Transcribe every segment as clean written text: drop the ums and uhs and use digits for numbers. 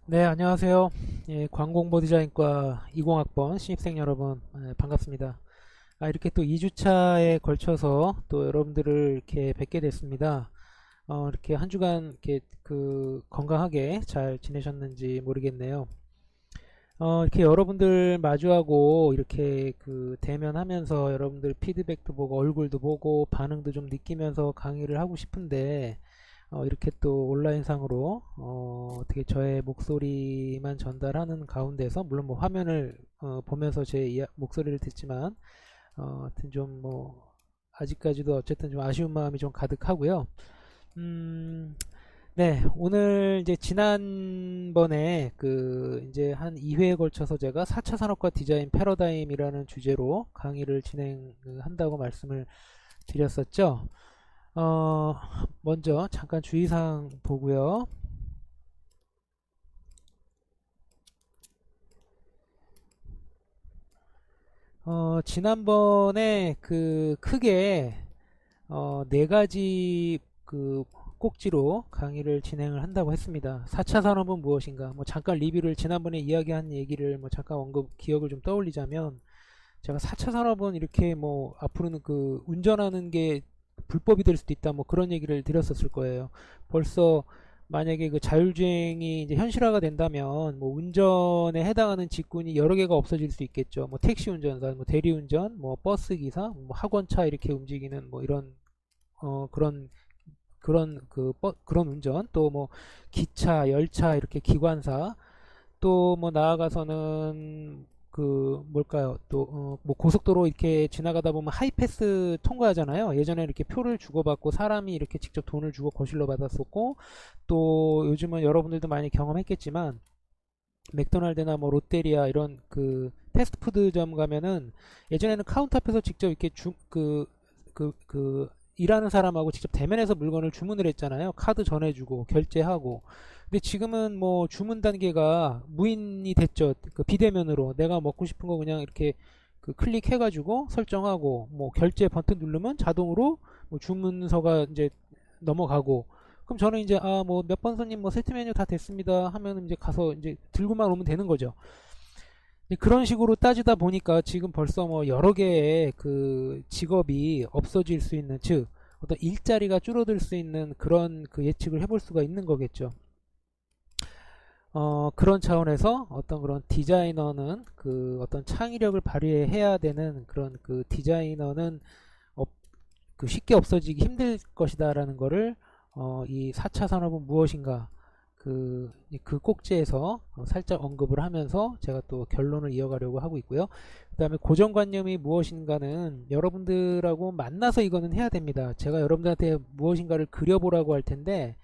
네, 안녕하세요. 예, 광공보 디자인과 20학번 신입생 여러분, 반갑습니다. 이렇게 또 2주차에 걸쳐서 또 여러분들을 이렇게 뵙게 됐습니다. 이렇게 한 주간 이렇게 건강하게 잘 지내셨는지 모르겠네요. 이렇게 여러분들 마주하고 이렇게 대면하면서 여러분들 피드백도 보고 얼굴도 보고 반응도 좀 느끼면서 강의를 하고 싶은데 이렇게 또 온라인상으로 어떻게 저의 목소리만 전달하는 가운데서 물론 뭐 화면을 보면서 제 목소리를 듣지만 하여튼 좀 뭐 아직까지도 어쨌든 좀 아쉬운 마음이 좀 가득하고요. 음, 네, 오늘 이제 지난번에 이제 한 2회에 걸쳐서 제가 4차 산업화 디자인 패러다임이라는 주제로 강의를 진행한다고 말씀을 드렸었죠. 어, 먼저 잠깐 주의사항 보고요. 지난번에 크게 네 가지 꼭지로 강의를 진행을 한다고 했습니다. 4차 산업은 무엇인가? 뭐 잠깐 리뷰를 지난번에 이야기한 얘기를 뭐 잠깐 기억을 좀 떠올리자면 제가 4차 산업은 이렇게 뭐 앞으로는 운전하는 게 불법이 될 수도 있다 뭐 그런 얘기를 드렸었을 거예요. 벌써 만약에 자율주행이 이제 현실화가 된다면 뭐 운전에 해당하는 직군이 여러 개가 없어질 수 있겠죠. 뭐 택시 운전사, 뭐 대리운전, 뭐 버스 기사, 뭐 학원차 이렇게 움직이는 뭐 이런 그런 그런 운전, 또 뭐 기차, 열차 이렇게 기관사, 또 뭐 나아가서는 뭘까요? 또 뭐 고속도로 이렇게 지나가다 보면 하이패스 통과하잖아요. 예전에 이렇게 표를 주고받고 사람이 이렇게 직접 돈을 주고 거실로 받았었고, 또 요즘은 여러분들도 많이 경험했겠지만 맥도날드나 뭐 롯데리아 이런 패스트푸드점 가면은 예전에는 카운터 앞에서 직접 이렇게 일하는 사람하고 직접 대면해서 물건을 주문을 했잖아요. 카드 전해주고 결제하고. 근데 지금은 뭐 주문 단계가 무인이 됐죠. 비대면으로 내가 먹고 싶은 거 그냥 이렇게 클릭해가지고 설정하고 뭐 결제 버튼 누르면 자동으로 뭐 주문서가 이제 넘어가고. 그럼 저는 이제 뭐 몇 번 손님 뭐 세트 메뉴 다 됐습니다 하면 이제 가서 이제 들고만 오면 되는 거죠. 그런 식으로 따지다 보니까 지금 벌써 뭐 여러 개의 직업이 없어질 수 있는, 즉 어떤 일자리가 줄어들 수 있는 그런 예측을 해볼 수가 있는 거겠죠. 그런 차원에서 어떤 그런 디자이너는 어떤 창의력을 발휘해야 되는 그런 디자이너는 업- 쉽게 없어지기 힘들 것이다라는 거를 이 4차 산업은 무엇인가 그 꼭지에서 살짝 언급을 하면서 제가 또 결론을 이어가려고 하고 있고요. 그 다음에 고정관념이 무엇인가는 여러분들하고 만나서 이거는 해야 됩니다. 제가 여러분들한테 무엇인가를 그려보라고 할 텐데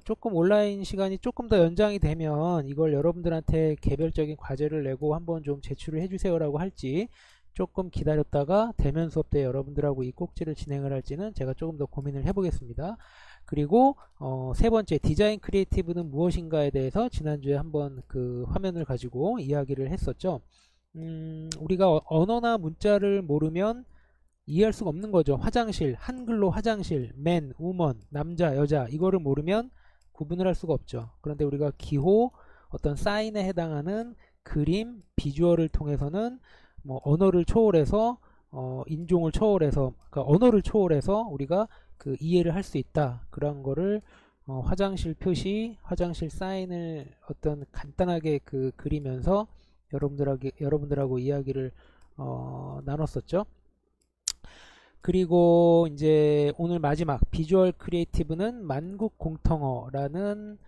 조금 온라인 시간이 조금 더 연장이 되면 이걸 여러분들한테 개별적인 과제를 내고 한번 좀 제출을 해주세요라고 할지, 조금 기다렸다가 대면 수업 때 여러분들하고 이 꼭지를 진행을 할지는 제가 조금 더 고민을 해보겠습니다. 그리고 세 번째, 디자인 크리에이티브는 무엇인가에 대해서 지난주에 한번 화면을 가지고 이야기를 했었죠. 우리가 언어나 문자를 모르면 이해할 수가 없는 거죠. 화장실, 한글로 화장실, 맨, 우먼, 남자, 여자 이거를 모르면 구분을 할 수가 없죠. 그런데 우리가 기호, 어떤 사인에 해당하는 그림, 비주얼을 통해서는 뭐 언어를 초월해서 인종을 초월해서, 그러니까 언어를 초월해서 우리가 이해를 할 수 있다. 그런 거를 화장실 표시, 화장실 사인을 어떤 간단하게 그리면서 여러분들하고 이야기를 나눴었죠. 그리고 이제 오늘 마지막 비주얼 크리에이티브는 만국 공통어라는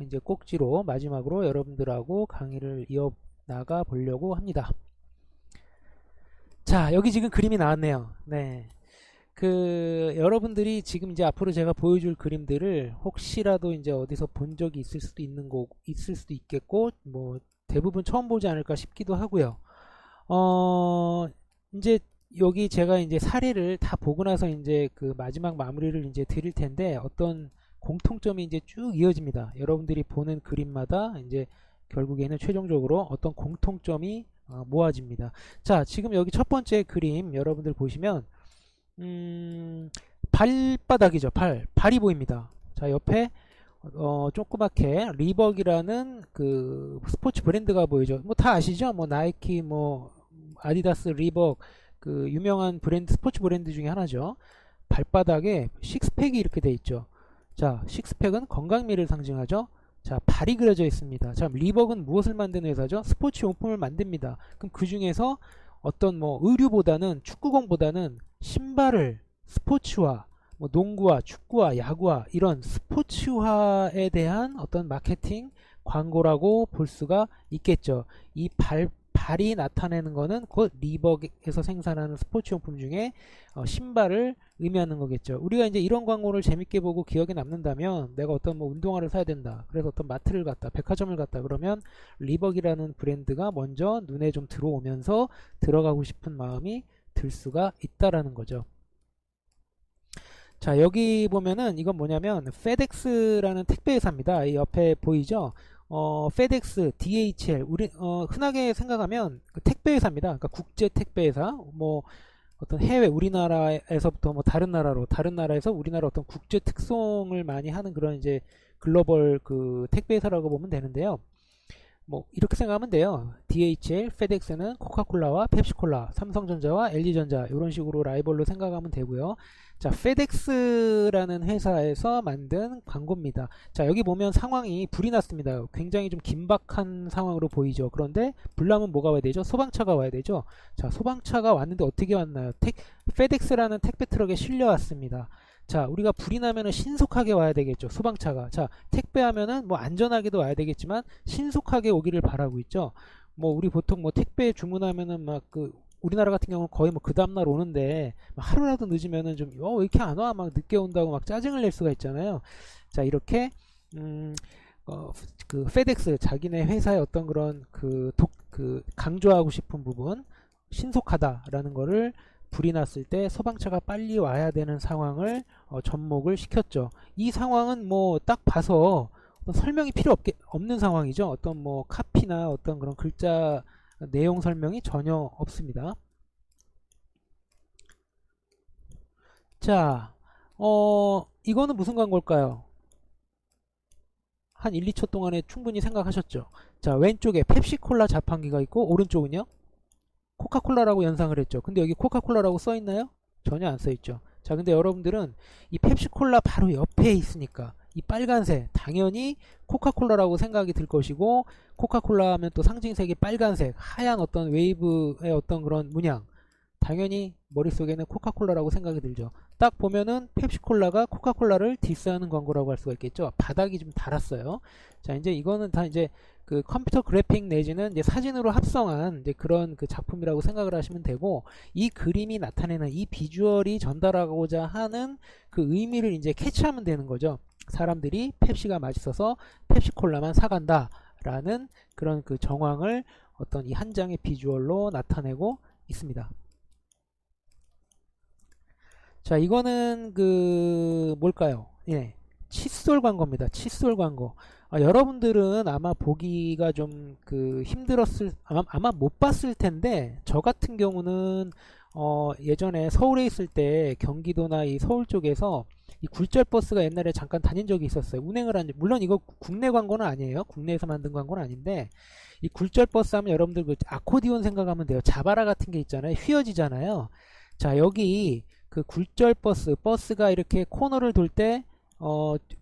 이제 꼭지로 마지막으로 여러분들하고 강의를 이어나가 보려고 합니다. 자, 여기 지금 그림이 나왔네요. 네. 여러분들이 지금 이제 앞으로 제가 보여줄 그림들을 혹시라도 이제 어디서 본 적이 있을 수도 있겠고, 뭐, 대부분 처음 보지 않을까 싶기도 하고요. 어, 이제 여기 제가 이제 사례를 다 보고 나서 이제 마지막 마무리를 이제 드릴 텐데 어떤 공통점이 이제 쭉 이어집니다. 여러분들이 보는 그림마다 이제 결국에는 최종적으로 어떤 공통점이 모아집니다. 자, 지금 여기 첫 번째 그림 여러분들 보시면 발바닥이죠. 발이 보입니다. 자, 옆에 조그맣게 리벅이라는 그 스포츠 브랜드가 보이죠. 뭐 다 아시죠? 뭐 나이키, 뭐 아디다스, 리벅, 그 유명한 브랜드, 스포츠 브랜드 중에 하나죠. 발바닥에 식스팩이 이렇게 돼 있죠. 자, 식스팩은 건강미를 상징하죠. 자, 발이 그려져 있습니다. 자, 리벅은 무엇을 만드는 회사죠? 스포츠 용품을 만듭니다. 그럼 그 중에서 어떤 뭐 의류보다는, 축구공보다는 신발을 스포츠화, 뭐 농구와 축구와 야구와 이런 스포츠화에 대한 어떤 마케팅 광고라고 볼 수가 있겠죠. 이 발이 나타내는 거는 곧 리벅에서 생산하는 스포츠용품 중에 신발을 의미하는 거겠죠. 우리가 이제 이런 광고를 재밌게 보고 기억에 남는다면, 내가 어떤 뭐 운동화를 사야 된다, 그래서 어떤 마트를 갔다, 백화점을 갔다 그러면 리벅이라는 브랜드가 먼저 눈에 좀 들어오면서 들어가고 싶은 마음이 들 수가 있다라는 거죠. 자, 여기 보면은 이건 뭐냐면 페덱스라는 택배 회사입니다. 이 옆에 보이죠? 페덱스, DHL, 우리 흔하게 생각하면 그 택배 회사입니다. 그러니까 국제 택배 회사, 뭐 어떤 해외, 우리나라에서부터 뭐 다른 나라로, 다른 나라에서 우리나라 어떤 국제 특송을 많이 하는 그런 이제 글로벌 그 택배 회사라고 보면 되는데요. 뭐 이렇게 생각하면 돼요. DHL, 페덱스는 코카콜라와 펩시콜라, 삼성전자와 LG전자 이런 식으로 라이벌로 생각하면 되고요. 자, 페덱스라는 회사에서 만든 광고입니다. 자, 여기 보면 상황이 불이 났습니다. 굉장히 좀 긴박한 상황으로 보이죠. 그런데 불나면 뭐가 와야 되죠? 소방차가 와야 되죠. 자, 소방차가 왔는데 어떻게 왔나요? 페덱스라는 택배 트럭에 실려왔습니다. 자, 우리가 불이 나면은 신속하게 와야 되겠죠. 소방차가. 자, 택배하면은 뭐 안전하게도 와야 되겠지만 신속하게 오기를 바라고 있죠. 뭐 우리 보통 뭐 택배 주문하면은 막 그 우리나라 같은 경우는 거의 뭐 그 다음날 오는데 하루라도 늦으면은 좀 왜 이렇게 안 와? 막 늦게 온다고 막 짜증을 낼 수가 있잖아요. 자, 이렇게 음, 그 페덱스 자기네 회사의 어떤 그런 그 강조하고 싶은 부분, 신속하다라는 거를 불이 났을 때 소방차가 빨리 와야 되는 상황을 접목을 시켰죠. 이 상황은 뭐 딱 봐서 설명이 없는 상황이죠. 어떤 뭐 카피나 어떤 그런 글자 내용 설명이 전혀 없습니다. 자, 이거는 무슨 광고일까요? 한 1, 2초 동안에 충분히 생각하셨죠. 자, 왼쪽에 펩시콜라 자판기가 있고 오른쪽은요? 코카콜라라고 연상을 했죠. 근데 여기 코카콜라라고 써 있나요? 전혀 안 써 있죠. 자, 근데 여러분들은 이 펩시콜라 바로 옆에 있으니까 이 빨간색 당연히 코카콜라라고 생각이 들 것이고, 코카콜라 하면 또 상징색이 빨간색 하얀 어떤 웨이브의 어떤 그런 문양, 당연히 머릿속에는 코카콜라라고 생각이 들죠. 딱 보면은 펩시콜라가 코카콜라를 디스하는 광고라고 할 수가 있겠죠. 바닥이 좀 달았어요. 자, 이제 이거는 다 이제 그 컴퓨터 그래픽 내지는 이제 사진으로 합성한 이제 그런 그 작품이라고 생각을 하시면 되고, 이 그림이 나타내는 이 비주얼이 전달하고자 하는 그 의미를 이제 캐치하면 되는 거죠. 사람들이 펩시가 맛있어서 펩시콜라만 사간다 라는 그런 그 정황을 어떤 이 한 장의 비주얼로 나타내고 있습니다. 자, 이거는 그 뭘까요? 예, 칫솔 광고입니다. 칫솔 광고. 여러분들은 아마 보기가 좀 그 힘들었을, 아마 못 봤을 텐데, 저 같은 경우는 예전에 서울에 있을 때 경기도나 이 서울 쪽에서 이 굴절 버스가 옛날에 잠깐 다닌 적이 있었어요. 운행을 한, 물론 이거 국내 광고는 아니에요. 국내에서 만든 광고는 아닌데, 이 굴절 버스 하면 여러분들 그 아코디온 생각하면 돼요. 자바라 같은 게 있잖아요. 휘어지잖아요. 자, 여기 그 굴절 버스가 이렇게 코너를 돌 때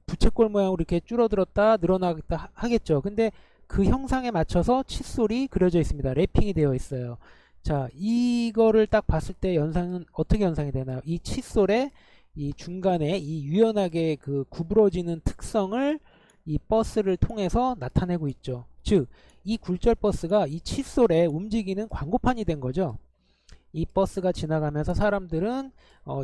부채꼴 모양으로 이렇게 줄어들었다 늘어나겠다 하겠죠. 근데 그 형상에 맞춰서 칫솔이 그려져 있습니다. 랩핑이 되어 있어요. 자, 이거를 딱 봤을 때 연상은 어떻게 연상이 되나요? 이 칫솔의 이 중간에 이 유연하게 그 구부러지는 특성을 이 버스를 통해서 나타내고 있죠. 즉, 이 굴절 버스가 이 칫솔에 움직이는 광고판이 된 거죠. 이 버스가 지나가면서 사람들은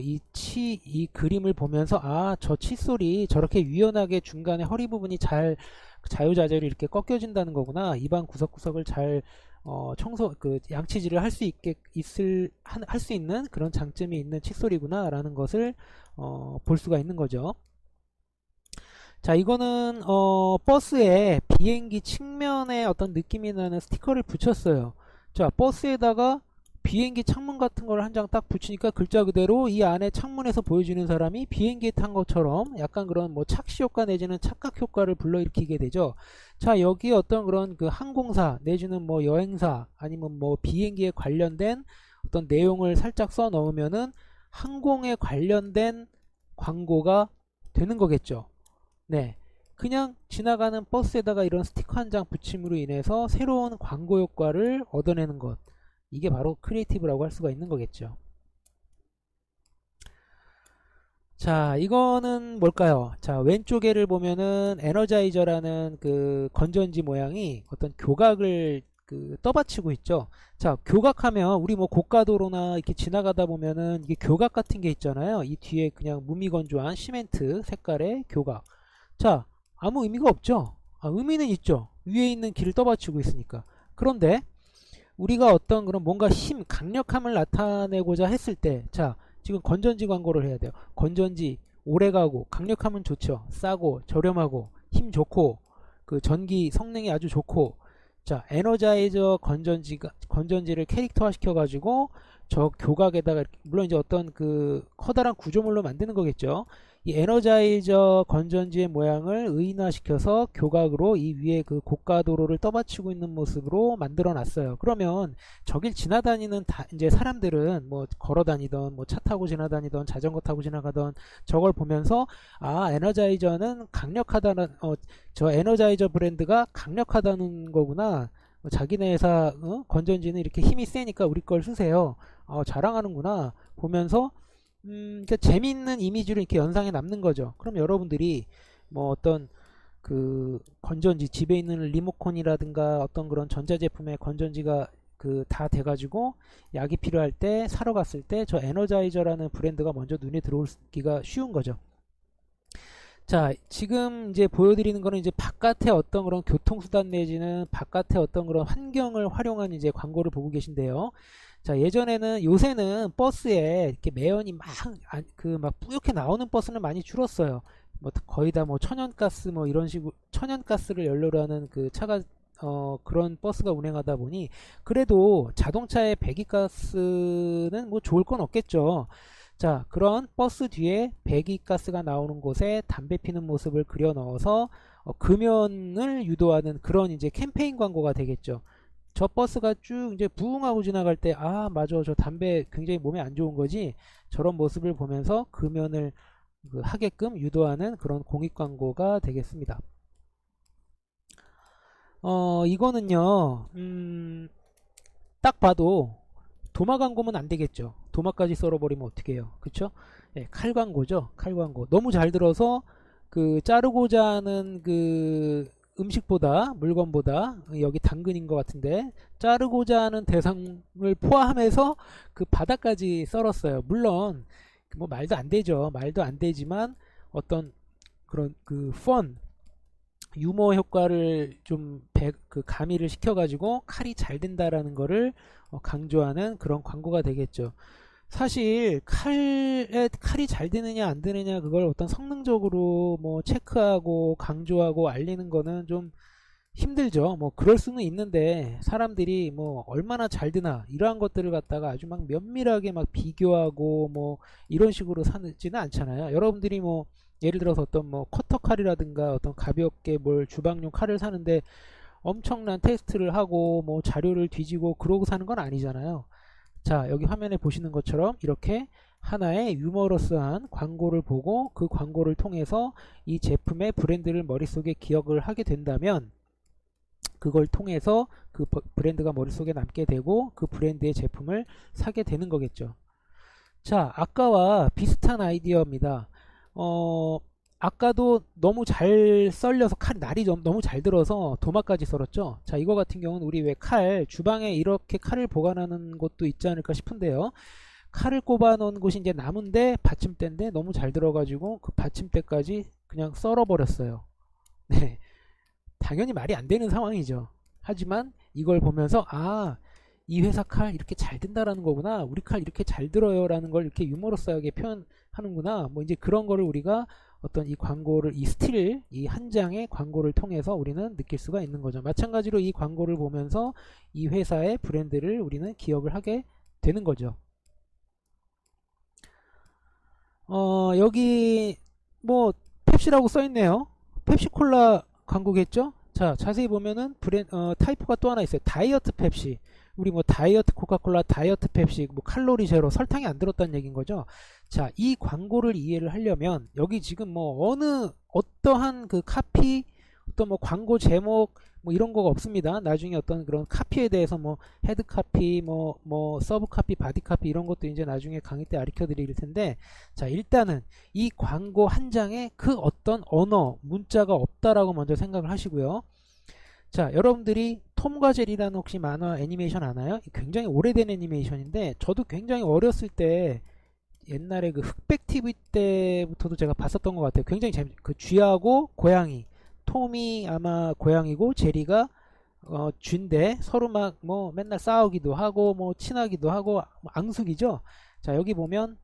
이 그림을 보면서, 저 칫솔이 저렇게 유연하게 중간에 허리 부분이 잘 자유자재로 이렇게 꺾여진다는 거구나. 입안 구석구석을 잘 청소 그 양치질을 할 수 있는 그런 장점이 있는 칫솔이구나라는 것을 볼 수가 있는 거죠. 자, 이거는 버스에 비행기 측면에 어떤 느낌이 나는 스티커를 붙였어요. 자, 버스에다가 비행기 창문 같은 걸 한 장 딱 붙이니까 글자 그대로 이 안에 창문에서 보여주는 사람이 비행기에 탄 것처럼 약간 그런 뭐 착시 효과 내지는 착각 효과를 불러일으키게 되죠. 자, 여기 어떤 그런 그 항공사 내지는 뭐 여행사 아니면 뭐 비행기에 관련된 어떤 내용을 살짝 써 넣으면은 항공에 관련된 광고가 되는 거겠죠. 네. 그냥 지나가는 버스에다가 이런 스티커 한 장 붙임으로 인해서 새로운 광고 효과를 얻어내는 것. 이게 바로 크리에이티브라고 할 수가 있는 거겠죠. 자, 이거는 뭘까요? 자, 왼쪽에를 보면은 에너자이저라는 그 건전지 모양이 어떤 교각을 그 떠받치고 있죠. 자, 교각하면 우리 뭐 고가도로나 이렇게 지나가다 보면은 이게 교각 같은 게 있잖아요. 이 뒤에 그냥 무미건조한 시멘트 색깔의 교각. 자, 아무 의미가 없죠. 의미는 있죠. 위에 있는 길을 떠받치고 있으니까. 그런데 우리가 어떤 그런 뭔가 힘, 강력함을 나타내고자 했을 때, 자, 지금 건전지 광고를 해야 돼요. 건전지 오래가고 강력함은 좋죠. 싸고 저렴하고 힘 좋고 그 전기 성능이 아주 좋고, 자, 에너자이저 건전지를 캐릭터화 시켜가지고 저 교각에다가 물론 이제 어떤 그 커다란 구조물로 만드는 거겠죠. 이 에너자이저 건전지의 모양을 의인화시켜서 교각으로 이 위에 그 고가도로를 떠받치고 있는 모습으로 만들어 놨어요. 그러면 저길 지나다니는 이제 사람들은 뭐 걸어 다니던 뭐 차 타고 지나다니던 자전거 타고 지나가던 저걸 보면서 에너자이저는 강력하다는 저 에너자이저 브랜드가 강력하다는 거구나. 자기네 회사 건전지는 이렇게 힘이 세니까 우리 걸 쓰세요. 자랑하는구나 보면서 그러니까 재미있는 이미지로 이렇게 연상에 남는 거죠. 그럼 여러분들이 뭐 어떤 그 건전지 집에 있는 리모컨이라든가 어떤 그런 전자제품의 건전지가 그 다 돼가지고 약이 필요할 때 사러 갔을 때 저 에너자이저라는 브랜드가 먼저 눈에 들어오기가 쉬운 거죠. 자, 지금 이제 보여드리는 거는 이제 바깥의 어떤 그런 교통수단 내지는 바깥의 어떤 그런 환경을 활용한 이제 광고를 보고 계신데요. 자, 요새는 버스에 이렇게 매연이 막 뿌옇게 나오는 버스는 많이 줄었어요. 뭐 거의 다 뭐 천연가스 뭐 이런 식으로 천연가스를 연료로 하는 그 차가 그런 버스가 운행하다 보니 그래도 자동차의 배기가스는 뭐 좋을 건 없겠죠. 자, 그런 버스 뒤에 배기가스가 나오는 곳에 담배 피는 모습을 그려 넣어서 금연을 유도하는 그런 이제 캠페인 광고가 되겠죠. 저 버스가 쭉 이제 부흥하고 지나갈 때, 맞아, 저 담배 굉장히 몸에 안 좋은 거지. 저런 모습을 보면서 금연을 하게끔 유도하는 그런 공익 광고가 되겠습니다. 이거는요, 딱 봐도 도마 광고면 안 되겠죠. 도마까지 썰어버리면 어떻게 해요? 그쵸? 예, 칼 광고죠. 칼 광고. 너무 잘 들어서 그 자르고자 하는 그 음식보다 물건보다 여기 당근인 것 같은데 자르고자 하는 대상을 포함해서 그 바닥까지 썰었어요. 물론 뭐 말도 안 되죠. 말도 안 되지만 어떤 그런 그 유머 효과를 좀 그 가미를 시켜가지고 칼이 잘 된다라는 거를 강조하는 그런 광고가 되겠죠. 사실 칼이 잘 되느냐 안 되느냐 그걸 어떤 성능적으로 뭐 체크하고 강조하고 알리는 거는 좀 힘들죠. 뭐 그럴 수는 있는데 사람들이 뭐 얼마나 잘 드나 이러한 것들을 갖다가 아주 막 면밀하게 막 비교하고 뭐 이런 식으로 사지는 않잖아요. 여러분들이 뭐 예를 들어서 어떤 뭐 커터 칼이라든가 어떤 가볍게 뭘 주방용 칼을 사는데 엄청난 테스트를 하고 뭐 자료를 뒤지고 그러고 사는 건 아니잖아요. 자, 여기 화면에 보시는 것처럼 이렇게 하나의 유머러스한 광고를 보고 그 광고를 통해서 이 제품의 브랜드를 머릿속에 기억을 하게 된다면 그걸 통해서 그 브랜드가 머릿속에 남게 되고 그 브랜드의 제품을 사게 되는 거겠죠. 자, 아까와 비슷한 아이디어입니다. 아까도 너무 잘 썰려서 날이 너무 잘 들어서 도마까지 썰었죠. 자, 이거 같은 경우는 우리 왜 주방에 이렇게 칼을 보관하는 곳도 있지 않을까 싶은데요. 칼을 꼽아 놓은 곳이 이제 나무인데 받침대인데 너무 잘 들어가지고 그 받침대까지 그냥 썰어 버렸어요. 네. 당연히 말이 안 되는 상황이죠. 하지만 이걸 보면서 이 회사 칼 이렇게 잘 든다라는 거구나. 우리 칼 이렇게 잘 들어요라는 걸 이렇게 유머러스하게 표현하는구나. 뭐 이제 그런 거를 우리가 어떤 이 광고를 이 한 장의 광고를 통해서 우리는 느낄 수가 있는 거죠. 마찬가지로 이 광고를 보면서 이 회사의 브랜드를 우리는 기억을 하게 되는 거죠. 여기 뭐 펩시라고 써 있네요. 펩시콜라 광고겠죠? 자, 자세히 보면은 타이프가 또 하나 있어요. 다이어트 펩시. 우리 뭐 다이어트 코카콜라, 다이어트 펩시, 뭐 칼로리 제로, 설탕이 안 들었다는 얘기인 거죠. 자, 이 광고를 이해를 하려면 여기 지금 뭐 어떠한 그 카피, 어떤 뭐 광고 제목 뭐 이런 거가 없습니다. 나중에 어떤 그런 카피에 대해서 뭐 헤드 카피, 뭐 서브 카피, 바디 카피 이런 것도 이제 나중에 강의 때 가르쳐 드릴 텐데, 자, 일단은 이 광고 한 장에 그 어떤 언어, 문자가 없다라고 먼저 생각을 하시고요. 자, 여러분들이 톰과 제리라는 혹시 만화 애니메이션 아나요? 굉장히 오래된 애니메이션인데 저도 굉장히 어렸을 때 옛날에 그 흑백 TV 때부터도 제가 봤었던 것 같아요. 굉장히 그 쥐하고 고양이, 톰이 아마 고양이고 제리가 쥐인데 서로 막 뭐 맨날 싸우기도 하고 뭐 친하기도 하고 뭐 앙숙이죠. 자, 여기 보면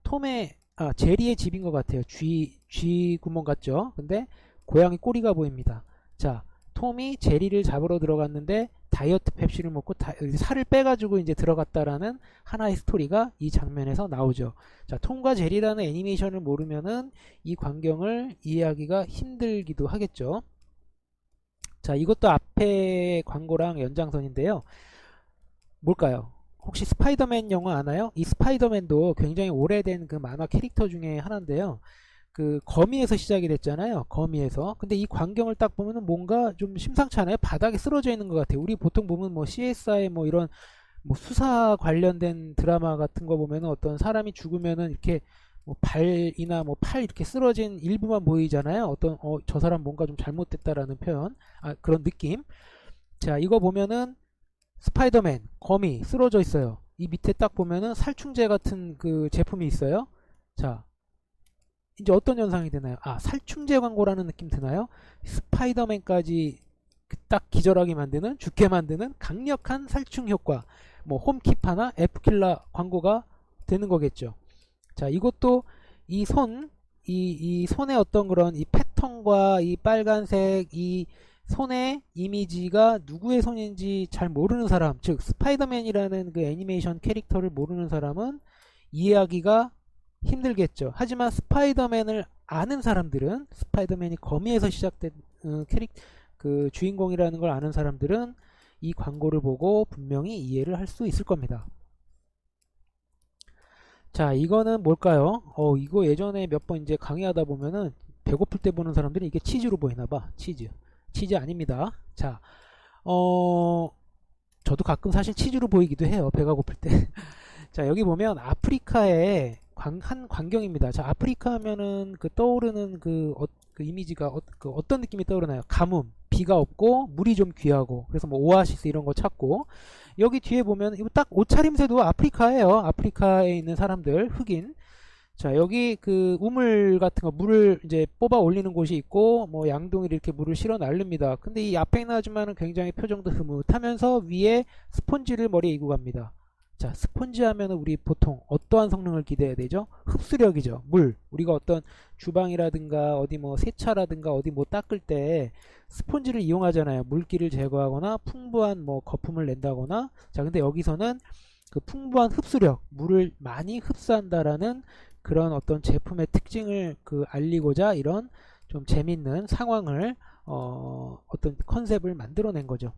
제리의 집인 것 같아요. 쥐 구멍 같죠. 근데 고양이 꼬리가 보입니다. 자, 톰이 제리를 잡으러 들어갔는데 다이어트 펩시를 먹고 살을 빼가지고 이제 들어갔다라는 하나의 스토리가 이 장면에서 나오죠. 자, 톰과 제리라는 애니메이션을 모르면은 이 광경을 이해하기가 힘들기도 하겠죠. 자, 이것도 앞에 광고랑 연장선인데요. 뭘까요? 혹시 스파이더맨 영화 아나요? 이 스파이더맨도 굉장히 오래된 그 만화 캐릭터 중에 하나인데요. 그 거미에서 시작이 됐잖아요. 거미에서. 근데 이 광경을 딱 보면은 뭔가 좀 심상치 않아요? 바닥에 쓰러져 있는 것 같아요. 우리 보통 보면 뭐 CSI 뭐 이런 뭐 수사 관련된 드라마 같은 거 보면은 어떤 사람이 죽으면은 이렇게 뭐 발이나 뭐 팔 이렇게 쓰러진 일부만 보이잖아요. 어떤 저 사람 뭔가 좀 잘못됐다라는 표현, 그런 느낌. 자, 이거 보면은 스파이더맨 거미 쓰러져 있어요. 이 밑에 딱 보면은 살충제 같은 그 제품이 있어요. 자, 이제 어떤 현상이 되나요? 살충제 광고라는 느낌 드나요? 스파이더맨까지 딱 기절하게 만드는, 죽게 만드는 강력한 살충 효과, 뭐 홈키파나 에프킬라 광고가 되는 거겠죠. 자, 이것도 이 손의 어떤 그런 이 패턴과 이 빨간색 이 손의 이미지가 누구의 손인지 잘 모르는 사람, 즉 스파이더맨이라는 그 애니메이션 캐릭터를 모르는 사람은 이해하기가 힘들겠죠. 하지만 스파이더맨을 아는 사람들은, 스파이더맨이 거미에서 시작된 그 주인공이라는 걸 아는 사람들은 이 광고를 보고 분명히 이해를 할 수 있을 겁니다. 자, 이거는 뭘까요? 이거 예전에 몇 번 이제 강의하다 보면은 배고플 때 보는 사람들이 이게 치즈로 보이나봐. 치즈 아닙니다. 자, 저도 가끔 사실 치즈로 보이기도 해요. 배가 고플 때. 자, 여기 보면 아프리카의 한 광경입니다. 자, 아프리카 하면은 그 떠오르는 그 이미지가 어떤 느낌이 떠오르나요? 가뭄, 비가 없고 물이 좀 귀하고, 그래서 뭐 오아시스 이런 거 찾고, 여기 뒤에 보면 이거 딱 옷차림새도 아프리카예요. 아프리카에 있는 사람들, 흑인. 자, 여기 그 우물 같은 거, 물을 이제 뽑아 올리는 곳이 있고, 뭐 양동이를 이렇게 물을 실어 날릅니다. 근데 이 앞에 있는 아줌마는 굉장히 표정도 흐뭇하면서 위에 스폰지를 머리에 이고 갑니다. 자, 스폰지 하면은 우리 보통 어떠한 성능을 기대해야 되죠? 흡수력이죠. 물. 우리가 어떤 주방이라든가 어디 뭐 세차라든가 어디 뭐 닦을 때 스폰지를 이용하잖아요. 물기를 제거하거나 풍부한 뭐 거품을 낸다거나. 자, 근데 여기서는 그 풍부한 흡수력, 물을 많이 흡수한다라는 그런 어떤 제품의 특징을 알리고자 이런 좀 재밌는 상황을 어떤 컨셉을 만들어낸 거죠.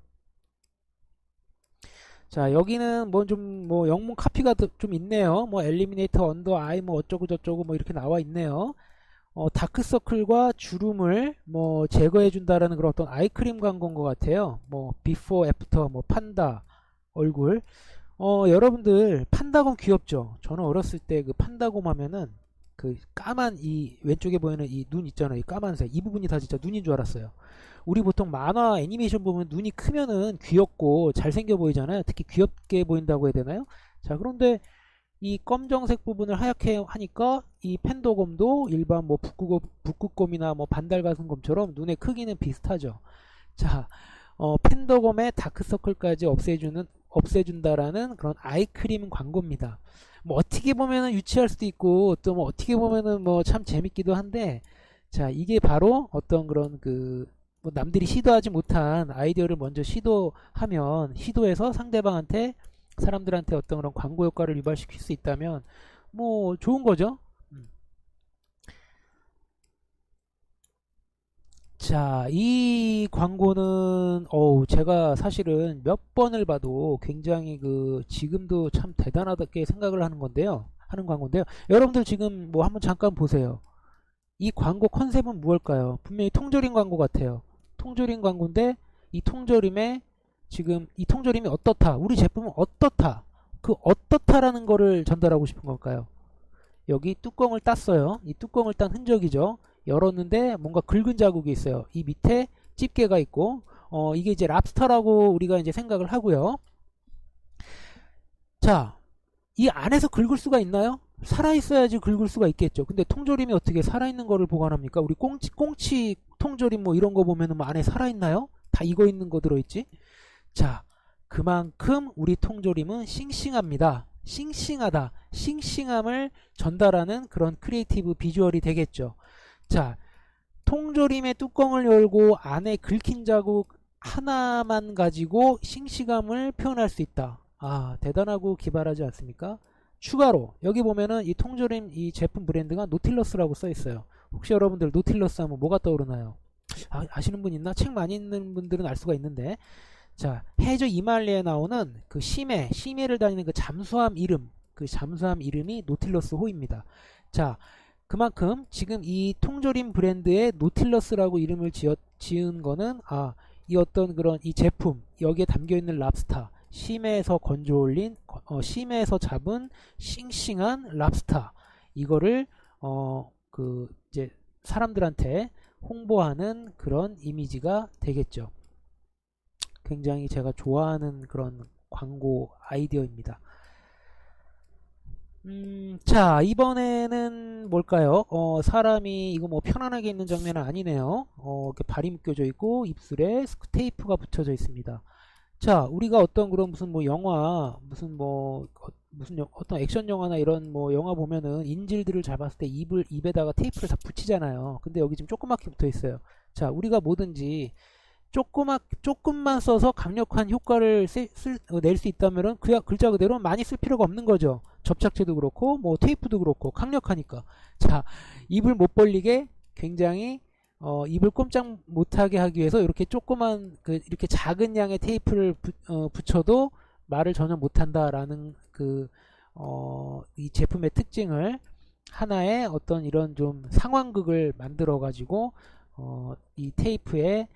자, 여기는 뭐 좀 뭐 영문 카피가 좀 있네요. 뭐 엘리미네이터 언더 아이 뭐 어쩌고 저쩌고 뭐 이렇게 나와 있네요. 다크서클과 주름을 뭐 제거해 준다라는 그런 어떤 아이크림 광고인 것 같아요. 뭐 비포 애프터 뭐 판다 얼굴. 여러분들 판다곰 귀엽죠? 저는 어렸을 때 그 판다곰 하면은 그 까만 이 왼쪽에 보이는 이 눈 있잖아요. 이 까만색 이 부분이 다 진짜 눈인 줄 알았어요. 우리 보통 만화 애니메이션 보면 눈이 크면은 귀엽고 잘생겨 보이잖아요. 특히 귀엽게 보인다고 해야 되나요? 자, 그런데 이 검정색 부분을 하얗게 하니까 이 팬더곰도 일반 뭐 북극곰이나 뭐 반달 같은 곰처럼 눈의 크기는 비슷하죠. 자, 팬더곰의 다크서클까지 없애준다라는 그런 아이크림 광고입니다. 뭐 어떻게 보면은 유치할 수도 있고 또 뭐 어떻게 보면은 뭐 참 재밌기도 한데, 자, 이게 바로 어떤 그런 뭐 남들이 시도하지 못한 아이디어를 먼저 시도해서 상대방한테 사람들한테 어떤 그런 광고 효과를 유발시킬 수 있다면 뭐 좋은 거죠. 자, 이 광고는 제가 사실은 몇 번을 봐도 굉장히 지금도 참 대단하게 생각을 하는 건데요. 하는 광고인데요. 여러분들 지금 뭐 한번 잠깐 보세요. 이 광고 컨셉은 무엇일까요? 분명히 통조림 광고 같아요. 통조림 광고인데 이 통조림에 지금 이 통조림이 어떻다. 우리 제품은 어떻다. 그 어떻다라는 거를 전달하고 싶은 걸까요? 여기 뚜껑을 땄어요. 이 뚜껑을 딴 흔적이죠. 열었는데 뭔가 긁은 자국이 있어요. 이 밑에 집게가 있고 이게 이제 랍스터라고 우리가 이제 생각을 하고요. 자, 이 안에서 긁을 수가 있나요? 살아있어야지 긁을 수가 있겠죠. 근데 통조림이 어떻게 살아있는 거를 보관합니까? 우리 꽁치 통조림 뭐 이런 거 보면은 뭐 안에 살아있나요? 다 익어 있는 거 들어있지? 자, 그만큼 우리 통조림은 싱싱합니다. 싱싱하다. 싱싱함을 전달하는 그런 크리에이티브 비주얼이 되겠죠. 자, 통조림의 뚜껑을 열고 안에 긁힌 자국 하나만 가지고 싱싱함을 표현할 수 있다. 아, 대단하고 기발하지 않습니까? 추가로 여기 보면은 이 통조림 이 제품 브랜드가 노틸러스라고 써 있어요. 혹시 여러분들 노틸러스 하면 뭐가 떠오르나요? 아시는 분 있나? 책 많이 읽는 분들은 알 수가 있는데, 자, 해저 이말리에 나오는 그 심해를 다니는 그 잠수함 이름, 그 잠수함 이름이 노틸러스 호입니다. 자, 그만큼 지금 이 통조림 브랜드의 노틸러스라고 이름을 지은 거는 이 어떤 그런 이 제품 여기에 담겨 있는 랍스타, 심해에서 건져 올린 심해에서 잡은 싱싱한 랍스타, 이거를 이제 사람들한테 홍보하는 그런 이미지가 되겠죠. 굉장히 제가 좋아하는 그런 광고 아이디어입니다. 자, 이번에는 뭘까요? 사람이 이거 뭐 편안하게 있는 장면은 아니네요. 이렇게 발이 묶여져 있고 입술에 테이프가 붙여져 있습니다. 자, 우리가 어떤 그런 무슨 뭐 영화, 어떤 액션 영화나 이런 뭐 영화 보면은 인질들을 잡았을 때 입에다가 테이프를 다 붙이잖아요. 근데 여기 지금 조그맣게 붙어 있어요. 자, 우리가 뭐든지 조금만 써서 강력한 효과를 낼 수 있다면 글자 그대로 많이 쓸 필요가 없는 거죠. 접착제도 그렇고 뭐 테이프도 그렇고 강력하니까. 자, 입을 못 벌리게 굉장히 입을 꼼짝 못하게 하기 위해서 이렇게 조그만 이렇게 작은 양의 테이프를 붙여도 말을 전혀 못한다라는 이 제품의 특징을 하나의 어떤 이런 좀 상황극을 만들어 가지고 이 테이프의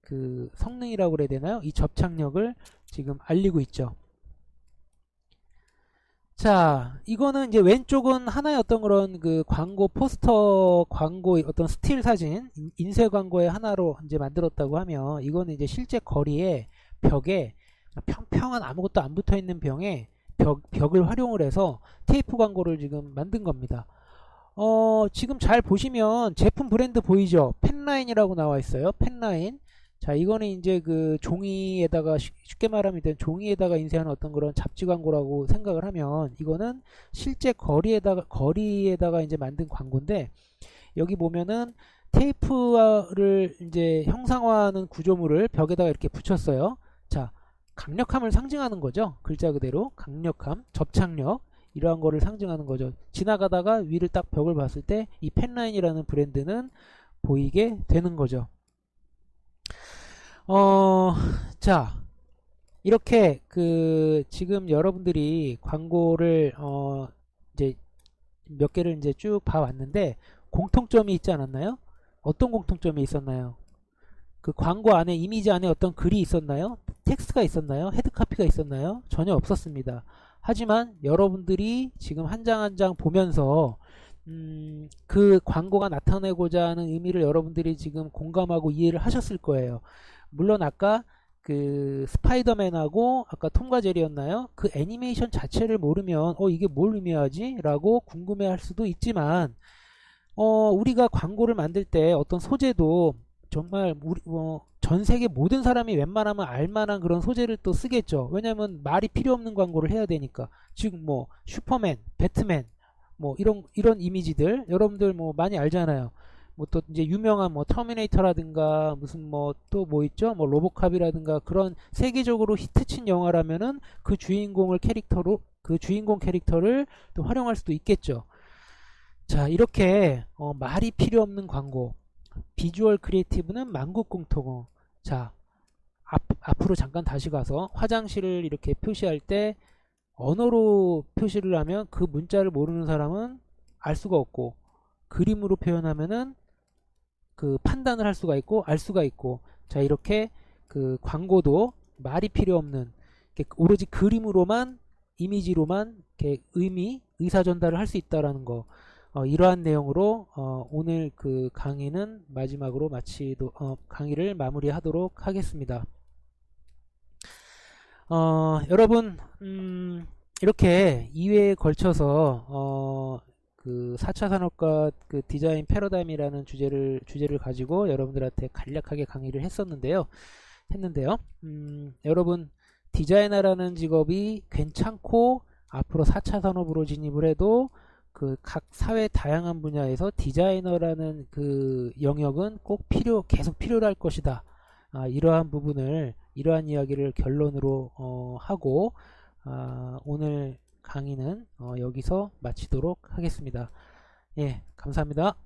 그 성능이라고 그래야 되나요? 이 접착력을 지금 알리고 있죠. 자, 이거는 이제 왼쪽은 하나의 어떤 그런 그 광고 포스터 광고 어떤 스틸 사진 인쇄 광고의 하나로 이제 만들었다고 하면, 이거는 이제 실제 거리에 벽에 평평한 아무것도 안 붙어 있는 벽을 활용을 해서 테이프 광고를 지금 만든 겁니다. 지금 잘 보시면 제품 브랜드 보이죠? 펜라인이라고 나와 있어요. 펜라인. 자, 이거는 이제 그 종이에다가 쉽게 말하면 종이에다가 인쇄하는 어떤 그런 잡지 광고라고 생각을 하면, 이거는 실제 거리에다가 이제 만든 광고인데, 여기 보면은 테이프를 이제 형상화하는 구조물을 벽에다가 이렇게 붙였어요. 자, 강력함을 상징하는 거죠. 글자 그대로 강력함, 접착력, 이러한 거를 상징하는 거죠. 지나가다가 위를 딱 벽을 봤을 때 이 펜라인이라는 브랜드는 보이게 되는 거죠. 자, 이렇게 지금 여러분들이 광고를 이제 몇 개를 이제 쭉 봐왔는데, 공통점이 있지 않았나요? 어떤 공통점이 있었나요? 그 광고 안에, 이미지 안에 어떤 글이 있었나요? 텍스트가 있었나요? 헤드카피가 있었나요? 전혀 없었습니다. 하지만 여러분들이 지금 한 장 한 장 보면서 그 광고가 나타내고자 하는 의미를 여러분들이 지금 공감하고 이해를 하셨을 거예요. 물론 아까 그 스파이더맨하고 아까 톰과 제리였나요? 그 애니메이션 자체를 모르면 이게 뭘 의미하지? 라고 궁금해할 수도 있지만, 우리가 광고를 만들 때 어떤 소재도 정말 전 세계 모든 사람이 웬만하면 알만한 그런 소재를 또 쓰겠죠. 왜냐면 말이 필요 없는 광고를 해야 되니까. 지금 뭐 슈퍼맨, 배트맨 뭐 이런 이미지들 여러분들 뭐 많이 알잖아요. 뭐 또 이제 유명한 뭐 터미네이터라든가 무슨 뭐 또 뭐 있죠? 뭐 로보캅이라든가 그런 세계적으로 히트친 영화라면은 그 주인공을 캐릭터로 그 주인공 캐릭터를 또 활용할 수도 있겠죠. 자, 이렇게 말이 필요 없는 광고, 비주얼 크리에이티브는 만국공통어. 자, 앞으로 잠깐 다시 가서 화장실을 이렇게 표시할 때 언어로 표시를 하면 그 문자를 모르는 사람은 알 수가 없고, 그림으로 표현하면은 그 판단을 할 수가 있고 알 수가 있고, 자, 이렇게 그 광고도 말이 필요 없는 오로지 그림으로만, 이미지로만 이렇게 의사 전달을 할 수 있다라는 거, 이러한 내용으로 오늘 그 강의는 마지막으로 강의를 마무리하도록 하겠습니다. 여러분, 이렇게 2회에 걸쳐서 그 4차 산업과 그 디자인 패러다임이라는 주제를 가지고 여러분들한테 간략하게 강의를 했는데요. 여러분, 디자이너라는 직업이 괜찮고 앞으로 4차 산업으로 진입을 해도 그 각 사회 다양한 분야에서 디자이너라는 그 영역은 계속 필요로 할 것이다. 이러한 이야기를 결론으로 하고 오늘 강의는 여기서 마치도록 하겠습니다. 예, 감사합니다.